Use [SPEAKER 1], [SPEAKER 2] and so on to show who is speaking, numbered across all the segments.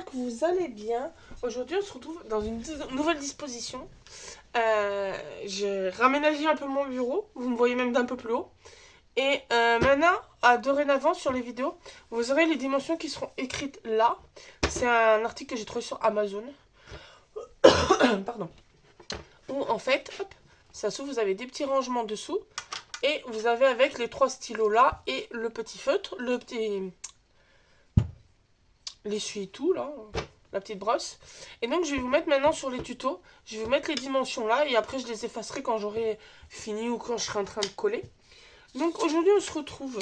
[SPEAKER 1] j'espère que vous allez bien. Aujourd'hui, on se retrouve dans une nouvelle disposition. J'ai raménagé un peu mon bureau, vous me voyez même d'un peu plus haut. Et maintenant, dorénavant, sur les vidéos, vous aurez les dimensions qui seront écrites là. C'est un article que j'ai trouvé sur Amazon. Pardon. Où en fait, hop, ça s'ouvre, vous avez des petits rangements dessous. Et vous avez avec les 3 stylos là et le petit feutre, le petit... l'essuie-tout là, la petite brosse. Et donc je vais vous mettre maintenant sur les tutos, je vais vous mettre les dimensions là et après je les effacerai quand j'aurai fini ou quand je serai en train de coller. Donc aujourd'hui on se retrouve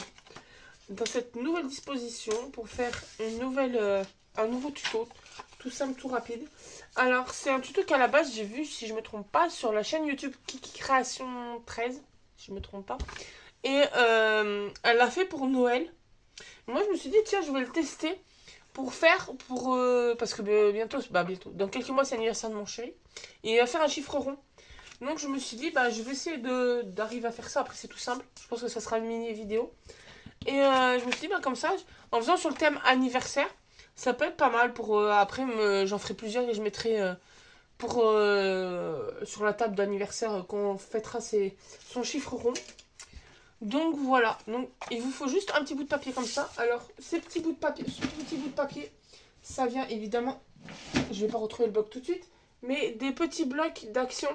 [SPEAKER 1] dans cette nouvelle disposition pour faire un nouveau tuto, tout simple, tout rapide. Alors c'est un tuto qu'à la base j'ai vu, si je me trompe pas, sur la chaîne YouTube Kiki Création 13, si je me trompe pas. Et elle l'a fait pour Noël. Moi je me suis dit tiens je vais le tester. Parce que bientôt, dans quelques mois c'est l'anniversaire de mon chéri et il va faire un chiffre rond. Donc je me suis dit je vais essayer d'arriver à faire ça. Après c'est tout simple, je pense que ça sera une mini vidéo. Et je me suis dit comme ça, en faisant sur le thème anniversaire, ça peut être pas mal pour après j'en ferai plusieurs et je mettrai sur la table d'anniversaire qu'on fêtera son chiffre rond. Donc voilà, donc il vous faut juste un petit bout de papier comme ça. Alors ce petit bout de papier, ça vient évidemment, je vais pas retrouver le bloc tout de suite, mais des petits blocs d'action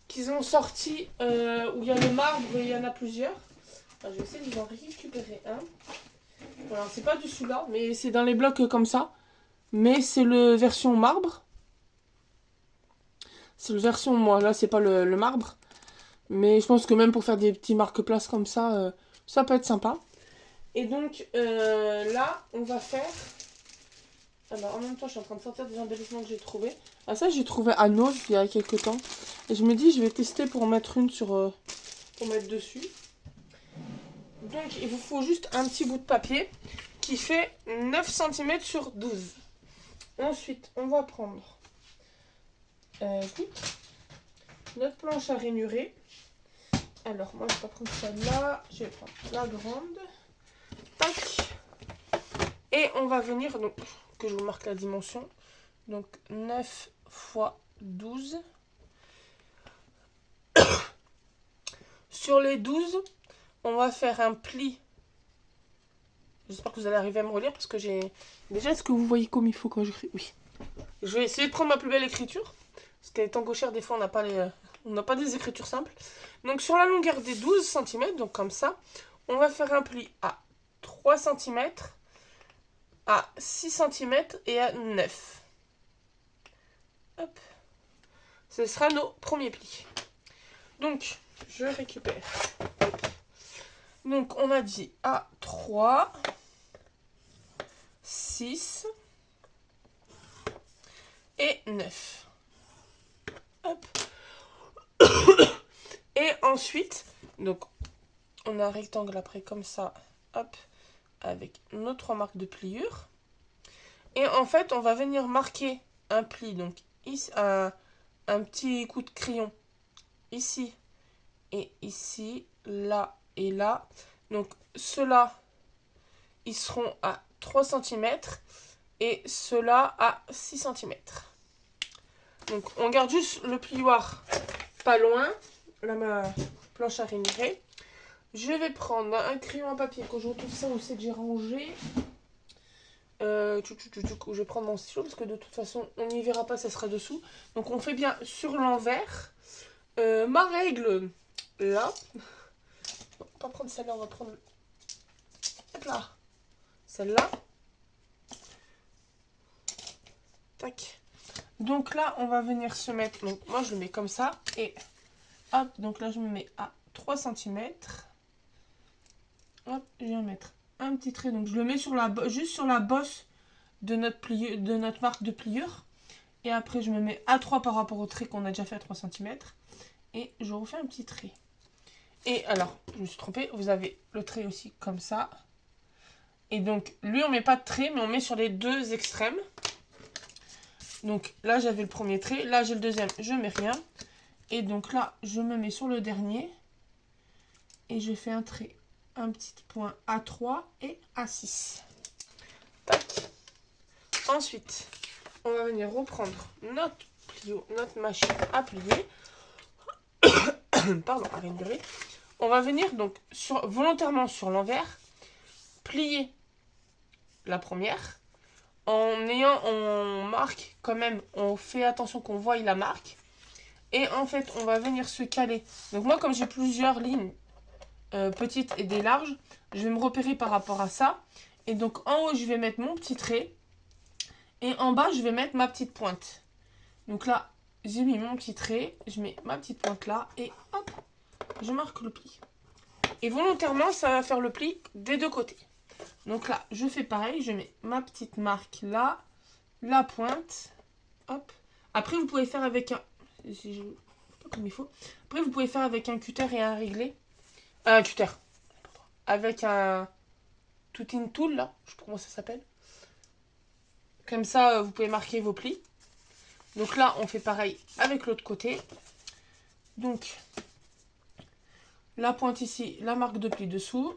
[SPEAKER 1] qu'ils ont sortis où il y a le marbre et il y en a plusieurs. Alors, je vais essayer d'en récupérer un. Voilà, c'est pas du celui-là, mais c'est dans les blocs comme ça. Mais c'est le version marbre. C'est le version, moi là c'est pas le marbre. Mais je pense que même pour faire des petits marque-places comme ça, ça peut être sympa. Et donc là, on va faire... Alors en même temps, je suis en train de sortir des embellissements que j'ai trouvés. Ah ça, j'ai trouvé à Nose il y a quelques temps. Et je me dis, je vais tester pour en mettre une pour mettre dessus. Donc il vous faut juste un petit bout de papier qui fait 9 cm sur 12. Ensuite, on va prendre notre planche à rainurer. Alors, moi, je vais pas prendre celle-là. Je vais prendre la grande. Tac. Et on va venir, donc, que je vous marque la dimension. Donc, 9 x 12. Sur les 12, on va faire un pli. J'espère que vous allez arriver à me relire parce que j'ai... Déjà, est-ce que vous voyez comme il faut quand j'écris? Oui. Je vais essayer de prendre ma plus belle écriture. Parce qu'étant gauchère, des fois, on n'a pas des écritures simples. Donc sur la longueur des 12 cm, donc comme ça, on va faire un pli à 3 cm, à 6 cm et à 9. Hop. Ce sera nos premiers plis. Donc, je récupère. Hop. Donc, on a dit à 3, 6 et 9. Hop. Et ensuite, donc, on a un rectangle après comme ça, hop, avec nos 3 marques de pliure. Et en fait, on va venir marquer un pli, donc ici, un petit coup de crayon, ici et ici, là et là. Donc, ceux-là, ils seront à 3 cm et ceux-là à 6 cm. Donc, on garde juste le plioir pas loin. Là, ma planche à rainurer. Je vais prendre un crayon à papier quand je retrouve ça où c'est que j'ai rangé. Je vais prendre mon stylo parce que de toute façon on n'y verra pas, ça sera dessous. Donc on fait bien sur l'envers. Ma règle là. On va pas prendre celle-là, on va prendre là. Celle-là. Tac. Donc là on va venir se mettre. Donc moi je le mets comme ça. Et hop, donc là je me mets à 3 cm. Hop, je viens mettre un petit trait. Donc je le mets juste sur la bosse de notre marque de pliure. Et après je me mets à 3 par rapport au trait qu'on a déjà fait à 3 cm. Et je refais un petit trait. Et alors, je me suis trompée, vous avez le trait aussi comme ça. Et donc, lui on met pas de trait, mais on met sur les deux extrêmes. Donc là j'avais le premier trait, là j'ai le deuxième, je mets rien. Et donc là, je me mets sur le dernier. Et je fais un trait. Un petit point à 3 et à 6. Tac. Ensuite, on va venir reprendre notre plio, notre machine à plier. Pardon, à réduire. On va venir donc volontairement sur l'envers, plier la première. On marque quand même, on fait attention qu'on voie la marque. Et en fait, on va venir se caler. Donc moi, comme j'ai plusieurs lignes petites et des larges, je vais me repérer par rapport à ça. Et donc en haut, je vais mettre mon petit trait. Et en bas, je vais mettre ma petite pointe. Donc là, j'ai mis mon petit trait. Je mets ma petite pointe là. Et hop, je marque le pli. Et volontairement, ça va faire le pli des deux côtés. Donc là, je fais pareil. Je mets ma petite marque là. La pointe. Hop. Après, vous pouvez faire avec un... Pas comme il faut. Après, vous pouvez faire avec un cutter et un réglé. Un cutter. Avec un... Tutting tool, là. Je sais pas comment ça s'appelle. Comme ça, vous pouvez marquer vos plis. Donc là, on fait pareil avec l'autre côté. Donc, la pointe ici, la marque de pli dessous.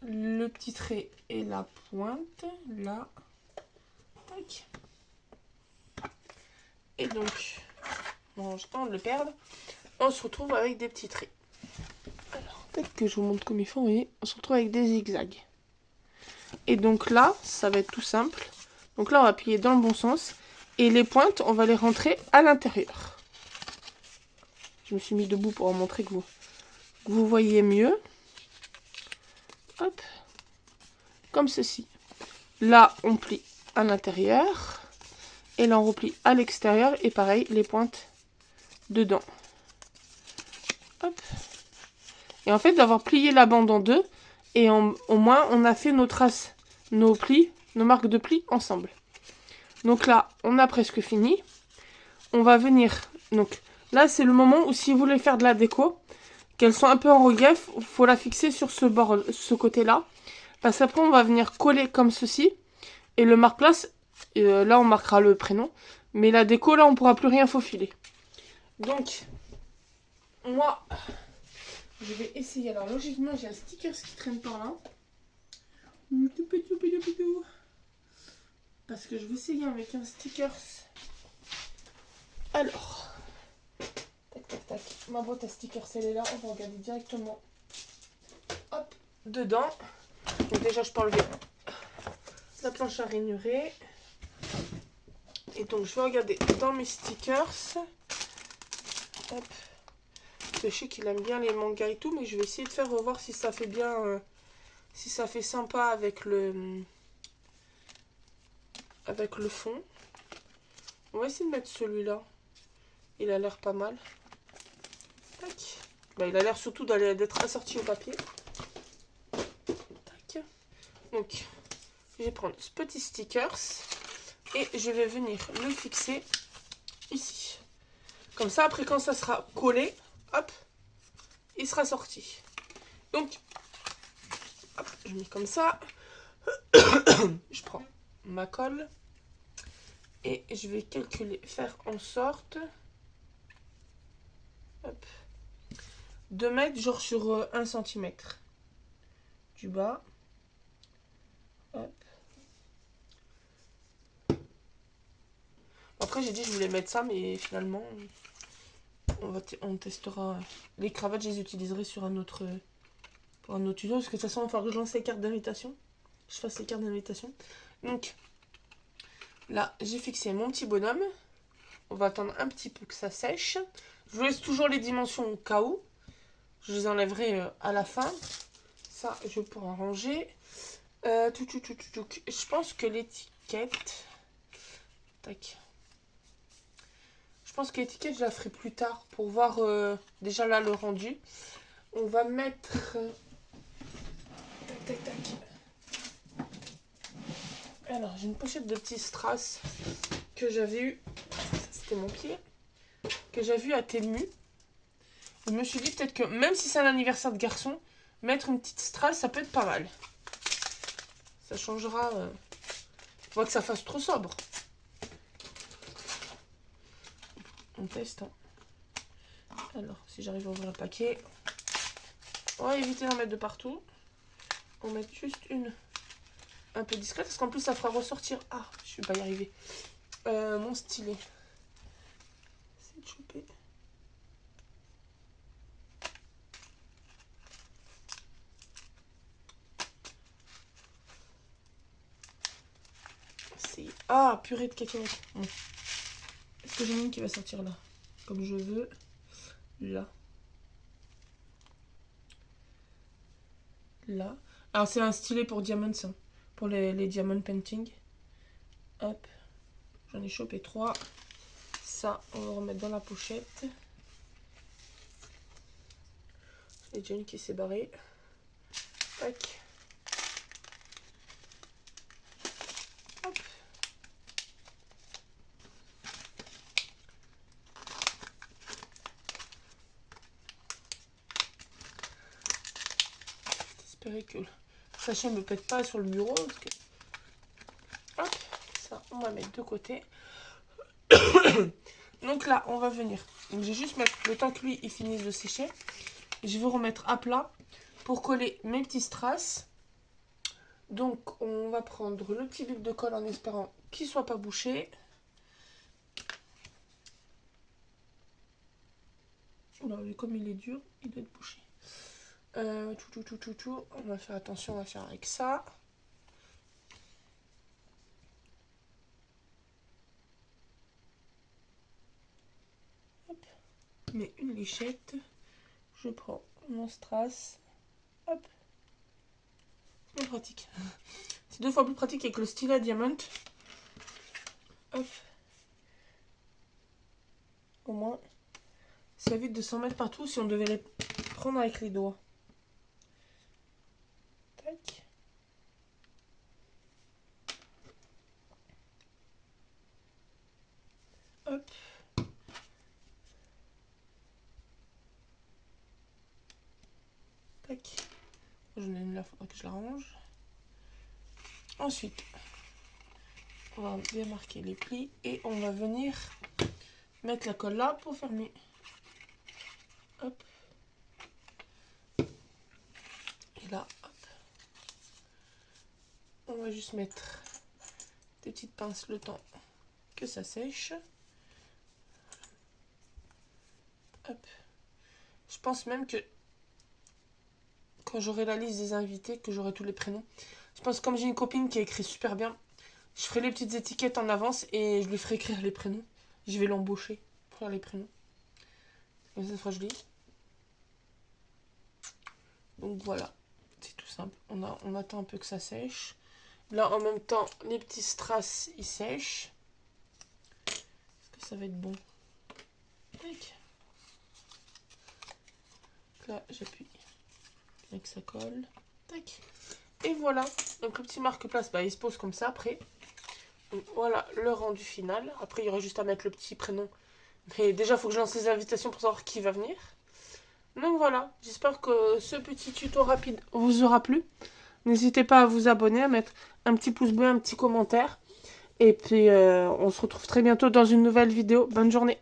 [SPEAKER 1] Le petit trait et la pointe, là. Tac. Et donc, bon, j'ai pas envie de le perdre. On se retrouve avec des petits traits. Alors, peut-être que je vous montre comme il faut, vous voyez. On se retrouve avec des zigzags. Et donc là, ça va être tout simple. Donc là, on va plier dans le bon sens. Et les pointes, on va les rentrer à l'intérieur. Je me suis mis debout pour vous montrer que vous voyez mieux. Hop. Comme ceci. Là, on plie à l'intérieur. Et là, on replie à l'extérieur. Et pareil, les pointes dedans. Hop. Et en fait, d'avoir plié la bande en deux, et au moins, on a fait nos traces, nos plis, nos marques de plis ensemble. Donc là, on a presque fini. On va venir... Donc là, c'est le moment où si vous voulez faire de la déco, qu'elles sont un peu en relief, il faut la fixer sur ce bord, ce côté-là. Parce qu'après, on va venir coller comme ceci. Et le marque-place, là, on marquera le prénom. Mais la déco, là, on ne pourra plus rien faufiler. Donc, moi... Je vais essayer. Alors, logiquement, j'ai un sticker qui traîne par là. Parce que je vais essayer avec un sticker. Alors. Tac, tac, tac. Ma boîte à stickers, elle est là. On va regarder directement. Hop. Dedans. Donc, déjà, je peux enlever la planche à ranurer. Et donc, je vais regarder dans mes stickers. Hop. Je sais qu'il aime bien les mangas et tout, mais je vais essayer de faire revoir si ça fait bien, si ça fait sympa avec le fond. On va essayer de mettre celui-là. Il a l'air pas mal. Tac. Bah, il a l'air surtout d'être assorti au papier. Tac. Donc, je vais prendre ce petit stickers et je vais venir le fixer ici. Comme ça, après quand ça sera collé, hop, il sera sorti. Donc, hop, je mets comme ça. Je prends ma colle. Et je vais calculer, faire en sorte hop, de mettre genre sur 1 cm du bas. Hop. Après, j'ai dit que je voulais mettre ça, mais finalement, on testera. Les cravates, je les utiliserai sur pour un autre tuto, parce que de toute façon, il va falloir que je lance les cartes d'invitation. Je fasse les cartes d'invitation. Donc, là, j'ai fixé mon petit bonhomme. On va attendre un petit peu que ça sèche. Je vous laisse toujours les dimensions au cas où. Je les enlèverai à la fin. Ça, je pourrai ranger. Je pense que l'étiquette... Tac. Je pense que l'étiquette, je la ferai plus tard pour voir déjà là le rendu. On va mettre... Tac, tac, tac. Alors, j'ai une pochette de petits strass que j'avais eu. C'était mon pied. Que j'avais eu à Temu. Je me suis dit peut-être que même si c'est un anniversaire de garçon, mettre une petite strass, ça peut être pas mal. Ça changera. Faut pas que ça fasse trop sobre. On teste. Hein. Alors, si j'arrive à ouvrir le paquet. On va éviter d'en mettre de partout. On met juste une un peu discrète. Parce qu'en plus, ça fera ressortir... Ah, je vais pas y arriver. Mon stylet. C'est de choper. Ah, purée de cacahuètes. Bon. Est-ce que j'en ai une qui va sortir là? Comme je veux. Là. Là. Alors, c'est un stylet pour diamants. Hein. Pour les diamond painting. Hop. J'en ai chopé 3. Ça, on va remettre dans la pochette. Il y a déjà une qui s'est barrée. Tac. Hop. J'espérais que le sachet ne me pète pas sur le bureau. Parce que... Hop. Ça, on va mettre de côté. Donc là, on va venir. Donc je vais juste mettre le temps que lui, il finisse de sécher. Je vais remettre à plat pour coller mes petits strass. Donc, on va prendre le petit bip de colle en espérant qu'il ne soit pas bouché. Oula, comme il est dur, il doit être bouché. On va faire attention, on va faire avec ça. Hop. Je mets une lichette. Je prends mon strass. Hop. C'est bien pratique. C'est 2 fois plus pratique avec le stylet diamant. Hop. Au moins, ça évite de s'en mettre partout si on devait les prendre avec les doigts. Tac. Hop. Tac. J'en ai une là, il faudra que je la range. Ensuite, on va bien marquer les plis et on va venir mettre la colle là pour fermer. Hop. Et là, hop. On va juste mettre des petites pinces le temps que ça sèche. Hop. Je pense même que quand j'aurai la liste des invités, que j'aurai tous les prénoms, je pense que comme j'ai une copine qui a écrit super bien, je ferai les petites étiquettes en avance et je lui ferai écrire les prénoms. Je vais l'embaucher pour faire les prénoms. Comme ça, ça sera joli. Donc voilà, c'est tout simple. On attend un peu que ça sèche. Là, en même temps, les petits strass, ils sèchent. Est-ce que ça va être bon? Tac. Là, j'appuie. Bien que ça colle. Tac. Et voilà. Donc, le petit marque-place, bah, il se pose comme ça après. Donc, voilà le rendu final. Après, il y aura juste à mettre le petit prénom. Mais déjà, il faut que je lance les invitations pour savoir qui va venir. Donc voilà, j'espère que ce petit tuto rapide vous aura plu. N'hésitez pas à vous abonner, à mettre un petit pouce bleu, un petit commentaire. Et puis, on se retrouve très bientôt dans une nouvelle vidéo. Bonne journée.